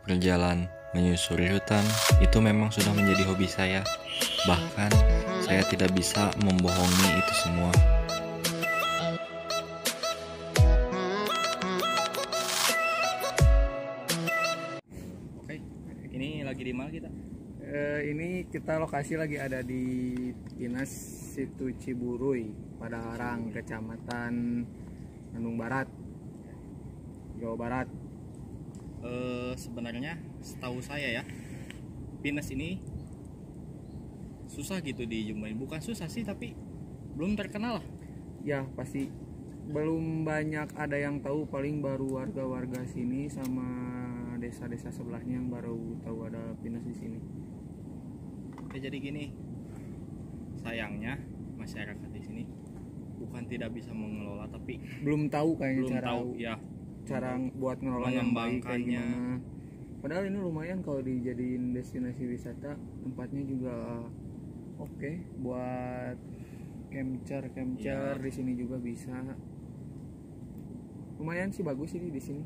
Berjalan menyusuri hutan itu memang sudah menjadi hobi saya. Bahkan saya tidak bisa membohongi itu semua. Oke, ini lagi di mana kita? Ini kita lokasi lagi ada di Pinas Situ Ciburuy, Padalarang, Kecamatan Bandung Barat, Jawa Barat. Sebenarnya setahu saya ya, Pinas ini susah gitu dijumpain. Bukan susah sih, tapi belum terkenal lah. Ya pasti belum banyak ada yang tahu, paling baru warga-warga sini sama desa-desa sebelahnya yang baru tahu ada Pinas di sini. Ya, jadi gini, sayangnya masyarakat di sini bukan tidak bisa mengelola, tapi Belum tahu kayaknya belum cara tahu ya. buat ngelola yang baik kayak mengembangkannya. gimana. Padahal ini lumayan kalau dijadiin destinasi wisata, tempatnya juga oke buat camper Iya. di sini juga bisa. Lumayan sih, bagus sih di sini.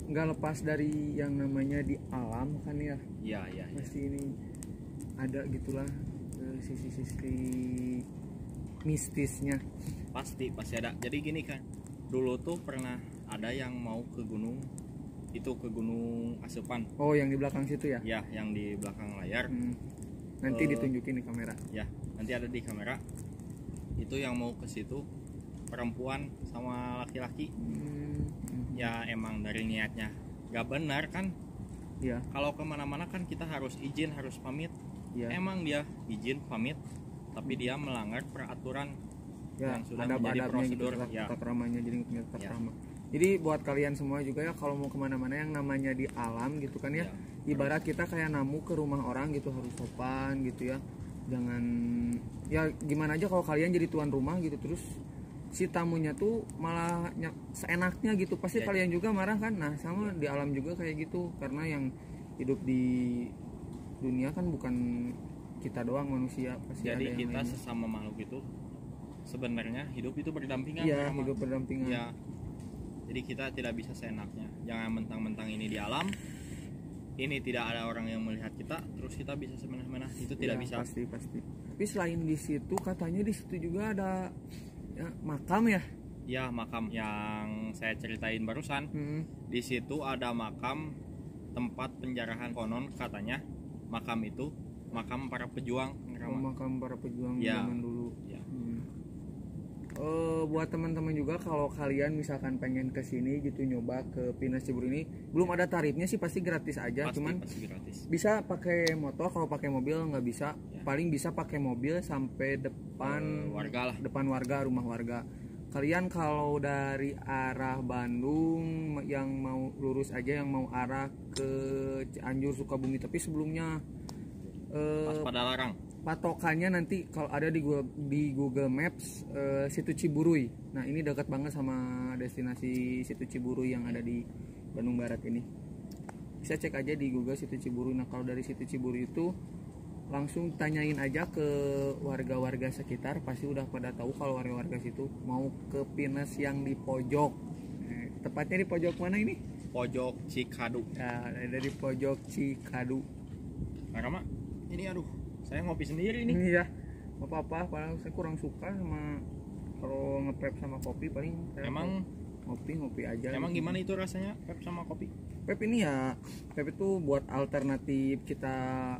Nggak lepas dari yang namanya di alam kan ya. Ya. Pasti ini ada gitulah sisi-sisi mistisnya. Pasti ada. Jadi gini kan, dulu tuh pernah ada yang mau ke gunung, itu ke Gunung Asupan. Oh, yang di belakang situ ya? Ya, yang di belakang layar. Nanti ditunjukin di kamera. Ya, nanti ada di kamera. Itu yang mau ke situ perempuan sama laki-laki. Ya emang dari niatnya gak benar kan. Ya. Kalau kemana-mana kan kita harus izin, harus pamit. Ya. Emang dia izin pamit, tapi dia melanggar peraturan Ya, yang sudah ada menjadi adabnya prosedur. gitu, Ya. tata keramanya, jadi punya tata Ya. krama. Jadi buat kalian semua juga ya, kalau mau kemana-mana yang namanya di alam gitu kan ya, Ya, ibarat kita kayak namu ke rumah orang gitu, harus sopan gitu ya. Jangan ya gimana aja kalau kalian jadi tuan rumah gitu, terus si tamunya tuh malah seenaknya gitu, pasti Ya. kalian juga marah kan. Nah sama di alam juga kayak gitu, karena yang hidup di dunia kan bukan kita doang manusia, pasti ada Jadi yang kita lainnya. sesama makhluk itu sebenarnya hidup itu berdampingan. Iya, sama. hidup berdampingan. Ya. Jadi kita tidak bisa seenaknya. Jangan mentang-mentang ini di alam, ini tidak ada orang yang melihat kita, terus kita bisa semena-mena. Itu tidak Ya, bisa. pasti. Tapi selain di situ, katanya di situ juga ada ya, makam ya. Ya, makam yang saya ceritain barusan. Di situ ada makam tempat penjarahan, konon katanya makam itu makam para pejuang. Makam para pejuang Ya. zaman dulu. Ya. Buat teman-teman juga, kalau kalian misalkan pengen ke sini gitu, nyoba ke Pinas Ciburuy ini, belum ada tarifnya sih, pasti gratis aja. Cuman Pasti gratis. bisa pakai motor, kalau pakai mobil nggak bisa. Ya. Paling bisa pakai mobil sampai depan Warga lah. depan warga, rumah warga. Kalian kalau dari arah Bandung yang mau lurus aja, yang mau arah ke Cianjur, Sukabumi, tapi sebelumnya Pas pada larang. patokannya nanti kalau ada di Google Maps, Situ Ciburuy. Nah ini dekat banget sama destinasi Situ Ciburuy yang ada di Bandung Barat ini. Bisa cek aja di Google Situ Ciburuy. Nah kalau dari Situ Ciburuy itu langsung tanyain aja ke warga-warga sekitar, pasti udah pada tahu kalau warga-warga situ mau ke Pinas yang di pojok. Tepatnya di pojok mana ini? Pojok Cikadu. Ya, ada di pojok Cikadu. Karena ini aduh, saya ngopi sendiri nih. Ini ya, nggak apa-apa. Paling saya kurang suka sama kalau ngeprep sama kopi, paling saya Emang ngopi aja. emang gitu. gimana itu rasanya pep sama kopi? Pep ini ya, Pep itu buat alternatif kita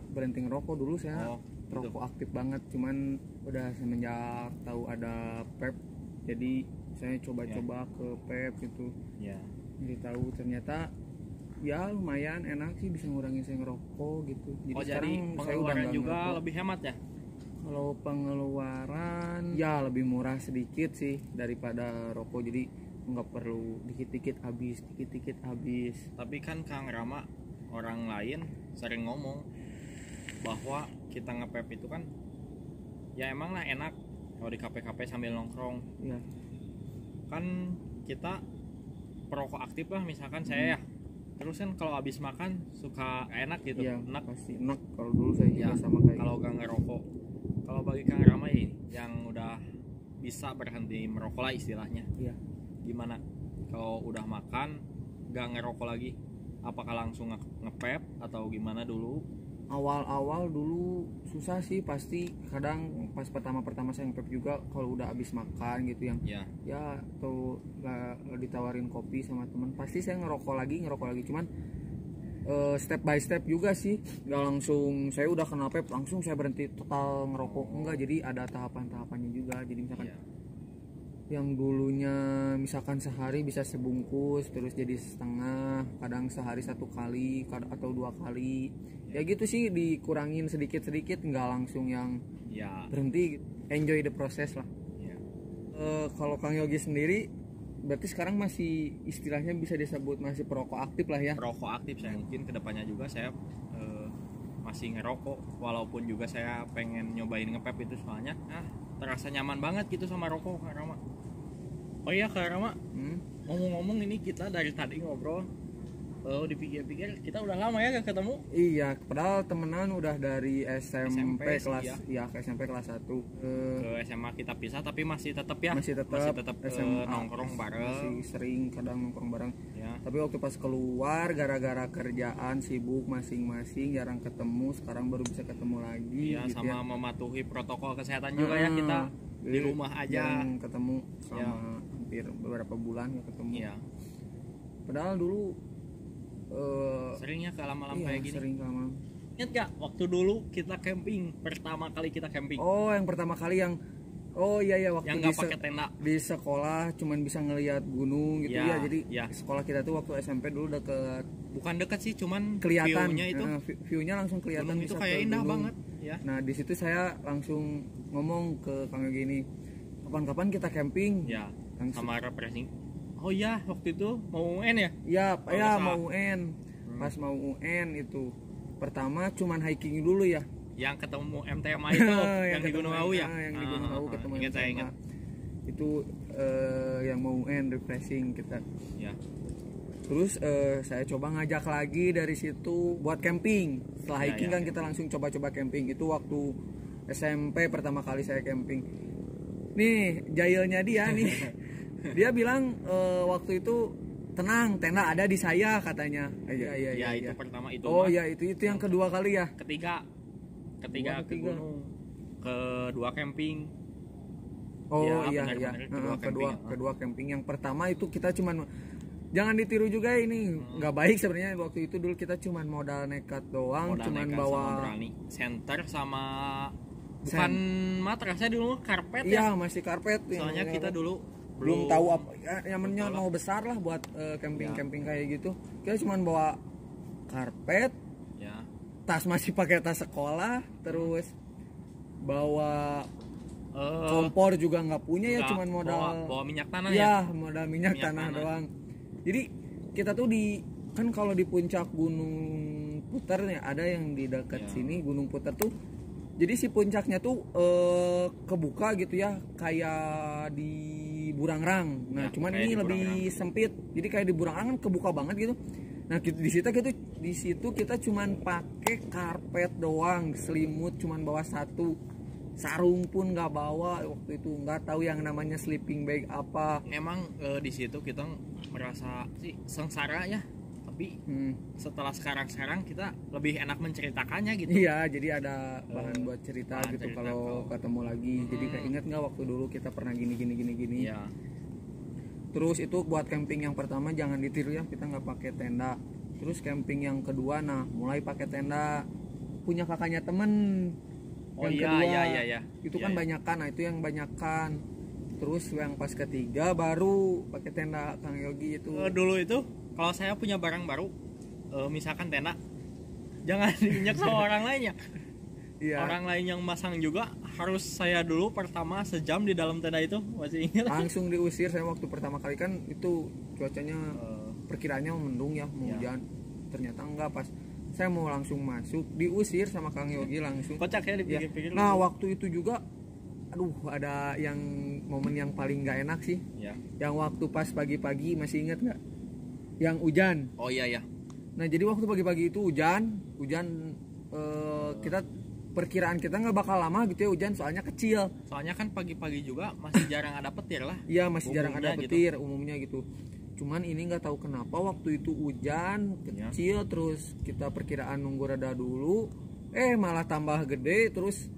berhenti ngerokok. Dulu saya Gitu. rokok aktif banget, cuman udah semenjak tahu ada Pep, jadi saya coba-coba ke Pep gitu. Ya. Jadi tahu ternyata ya lumayan enak sih, bisa ngurangin saya ngerokok gitu. Oh, jadi sekarang saya udah pengeluaran nggak juga ngerokok. lebih hemat ya? Kalau pengeluaran ya lebih murah sedikit sih daripada rokok, jadi nggak perlu dikit-dikit habis. Tapi kan Kang Rama, orang lain sering ngomong bahwa kita ngepep itu kan ya emang lah enak kalau di kafe-kafe sambil nongkrong. Ya. Kan kita perokok aktif lah, misalkan saya ya. Terus kan kalau habis makan suka enak gitu. Iya, Enak. pasti enak. Kalau dulu saya juga Ya, sama kayak kalau gitu. gak ngerokok. Kalau bagi Kang Rama ini yang udah bisa berhenti merokok lah istilahnya. Iya. Gimana kalau udah makan gak ngerokok lagi? Apakah langsung ngepep atau gimana dulu? Awal-awal dulu susah sih, pasti kadang pas pertama saya ngepep juga kalau udah habis makan gitu yang Ya. ya atau ditawarin kopi sama teman, pasti saya ngerokok lagi cuman step by step juga sih, nggak langsung saya udah kena pep langsung saya berhenti total ngerokok, enggak, jadi ada tahapan-tahapannya juga. Jadi misalkan Iya. yang dulunya misalkan sehari bisa sebungkus terus jadi setengah, kadang sehari 1 kali atau 2 kali ya gitu sih, dikurangin sedikit-sedikit, nggak langsung yang Ya. berhenti. Enjoy the process lah. Ya. Kalau Kang Yogi sendiri berarti sekarang masih istilahnya bisa disebut masih perokok aktif lah ya? Perokok aktif saya, mungkin kedepannya juga saya masih ngerokok, walaupun juga saya pengen nyobain ngepep itu, soalnya terasa nyaman banget gitu sama rokok Kak Rama. Oh iya Kak Rama, ngomong-ngomong ini kita dari tadi ngobrol, dipikir-pikir kita udah lama ya gak ketemu. Iya, padahal temenan udah dari SMP sih, kelas iya. ke SMP kelas 1 Ke SMA kita pisah tapi masih tetap ya, masih tetap SMA nongkrong bareng masih sering kadang nongkrong bareng ya. tapi waktu pas keluar gara-gara kerjaan sibuk masing-masing jarang ketemu, sekarang baru bisa ketemu lagi Iya, gitu sama ya. mematuhi protokol kesehatan juga ya, kita di Jadi rumah aja. jarang ketemu sama hampir beberapa bulan nggak ketemu. Iya. Padahal dulu Seringnya ke lama-lama iya, kayak gini. sering lama. Ingat gak waktu dulu kita camping, pertama kali kita camping, Oh, yang pertama kali yang iya waktu yang di nggak pakai tenda. di sekolah cuman bisa ngelihat gunung gitu Ya, ya. Jadi ya. sekolah kita tuh waktu SMP dulu deket, Bukan dekat sih, cuman kelihatan view-nya itu view-nya langsung kelihatan, gunung itu bisa kayak ke indah gunung. banget ya. Nah, di situ saya langsung ngomong ke Kang Yogi ini, kapan-kapan kita camping. Ya, Langsung. sama refreshing. Oh iya, waktu itu mau UN ya? Ya, Kalau ya nggak salah. mau UN. Pas mau UN itu pertama cuman hiking dulu ya. Yang ketemu MTMA itu, yang di Gunung Awu ya? Yang di Gunung Awu ketemu Ingat, saya MTMA. ingat. Itu yang mau UN refreshing kita. Ya. Terus saya coba ngajak lagi dari situ buat camping. Setelah Ya, hiking ya. kan kita langsung coba-coba camping. Itu waktu SMP pertama kali saya camping. Nih jahilnya dia nih. Dia bilang waktu itu tenang, tenda ada di saya katanya. Iya. Ya, itu pertama itu. Oh mah. ya itu yang kedua kali ya. Ketiga Ketiga. ke gunung, kedua camping. Oh Ya, iya. benar-benar Kedua camping. Yang pertama itu kita cuman, jangan ditiru juga ini, nggak baik sebenarnya. Waktu itu dulu kita cuman modal nekat doang, Modal cuman nekat bawa sama berani. Center sama bukan matrasnya dulu karpet iya ya. masih karpet. Soalnya yang kita dulu belum tahu apa ya, namanya betul lah. mau besar lah buat camping Ya. kayak gitu. Kita cuman bawa karpet, Ya. tas masih pakai tas sekolah, terus bawa kompor juga nggak punya ya, Nggak, cuman modal bawa minyak tanah ya, ya. modal minyak Minyak tanah tanah. doang. Jadi kita tuh kan kalau di puncak Gunung Puter ya, ada yang di dekat Ya. sini Gunung Puter tuh. Jadi si puncaknya tuh kebuka gitu ya, kayak di Burangrang. Nah, Ya, cuman kayak ini di lebih Burangrang. sempit. Jadi kayak di Burangrang kan kebuka banget gitu. Nah, di situ kita cuman pakai karpet doang, selimut cuman bawa satu. Sarung pun nggak bawa waktu itu, nggak tahu yang namanya sleeping bag apa. Emang di situ kita merasa sih sengsara ya, tapi setelah sekarang kita lebih enak menceritakannya gitu. Iya, jadi ada bahan buat cerita bahan gitu cerita kalau kalau- ketemu lagi. Jadi kayak inget nggak waktu dulu kita pernah gini. Iya. Terus itu buat camping yang pertama jangan ditiru ya, kita nggak pakai tenda. Terus camping yang kedua, nah mulai pakai tenda. Punya kakaknya temen. Oh Yang iya, kedua, iya. itu Iya, kan iya. banyakan, nah itu yang banyakan. Terus yang pas ketiga baru pakai tenda Kang Yogi itu. Dulu itu kalau saya punya barang baru, misalkan tenda, jangan diinjak sama orang lainnya. Iya. Orang lain yang masang juga harus saya dulu pertama sejam di dalam tenda itu, masih ingat. Langsung diusir saya waktu pertama kali, kan itu cuacanya perkiraannya mendung ya, mau Iya. hujan. Ternyata enggak, pas saya mau langsung masuk diusir sama Kang Yogi langsung. Kocak ya Ya. dipikir-pikir. Nah, waktu itu juga ada yang momen yang paling nggak enak sih. Ya. Yang waktu pas pagi-pagi, masih ingat nggak? Yang hujan. Oh iya. Nah, jadi waktu pagi-pagi itu hujan kita perkiraan kita nggak bakal lama gitu ya hujan, soalnya kecil. Soalnya kan pagi-pagi juga masih jarang ada petir lah. Iya, masih jarang ada Umumnya gitu. petir umumnya gitu. Cuman ini nggak tahu kenapa waktu itu hujan kecil, terus kita perkiraan nunggu reda dulu, malah tambah gede, terus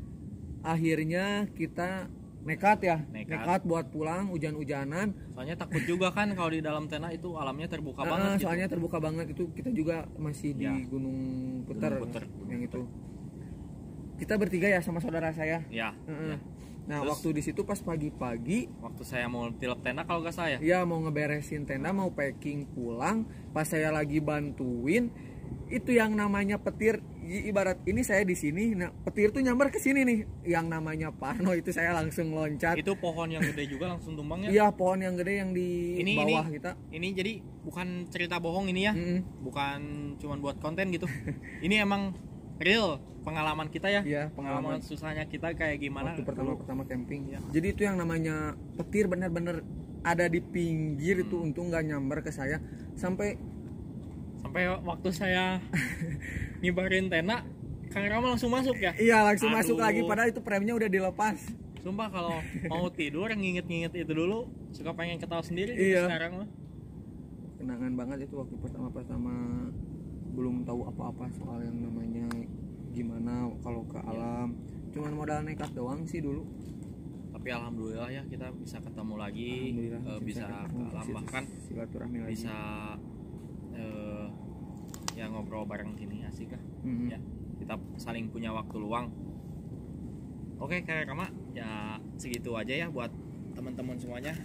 akhirnya kita nekat buat pulang hujan-hujanan. Soalnya takut juga kan kalau di dalam tenda itu alamnya terbuka banget. Soalnya terbuka banget, itu kita juga masih di Gunung Puter, yang itu. Kita bertiga ya sama saudara saya. Ya. Nah, terus, waktu di situ pas pagi-pagi, waktu saya mau tilep tenda kalau nggak saya. Iya, mau ngeberesin tenda, mau packing pulang, pas saya lagi bantuin, itu yang namanya petir, ibarat ini saya di sini, nah petir tuh nyamber ke sini nih, yang namanya Parno, itu saya langsung loncat. Itu pohon yang gede juga langsung tumbang ya? Iya, pohon yang gede yang di bawah kita. Ini jadi bukan cerita bohong ini ya, bukan cuma buat konten gitu. Ini emang real pengalaman kita ya. Iya, pengalaman susahnya kita kayak gimana waktu pertama camping. Ya. Jadi itu yang namanya petir benar-benar ada di pinggir itu, untung nggak nyamber ke saya sampai waktu saya ngibarin tenda, Kang Rama langsung masuk ya? Iya, langsung masuk lagi, padahal itu premnya udah dilepas. Sumpah kalau mau tidur nginget itu dulu suka pengen ketawa sendiri. Iya. Sekarang mah kenangan banget itu waktu pertama belum tahu apa-apa soal yang namanya gimana kalau ke alam. Cuman modal nekat doang sih dulu. Tapi alhamdulillah ya kita bisa ketemu lagi, bisa ke alam, bahkan silaturahmi lagi. Bisa ya ngobrol bareng gini asik lah. Ya, kita saling punya waktu luang. Oke, kayak Rama ya segitu aja ya buat teman-teman semuanya.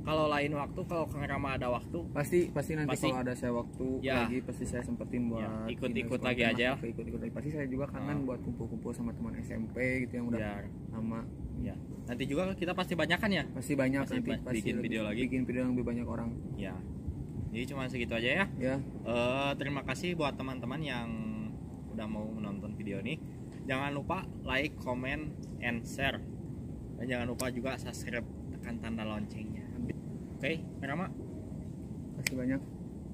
Kalau lain waktu, kalau Kang Rama ada waktu, pasti nanti kalau ada saya waktu lagi pasti saya sempetin buat ikut lagi aja. Ikut lagi. Pasti saya juga kangen buat kumpul-kumpul sama teman SMP gitu yang udah lama. Ya. Nanti juga kita pasti banyakan ya. Pasti banyak, nanti bikin video lagi. Bikin video yang lebih banyak orang. Ya. Jadi cuma segitu aja ya. Ya. Terima kasih buat teman-teman yang udah mau menonton video ini. Jangan lupa like, comment, and share. Dan jangan lupa juga subscribe, tekan tanda loncengnya. Oke, Rama. Terima kasih banyak.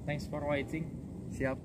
Thanks for watching. Siap.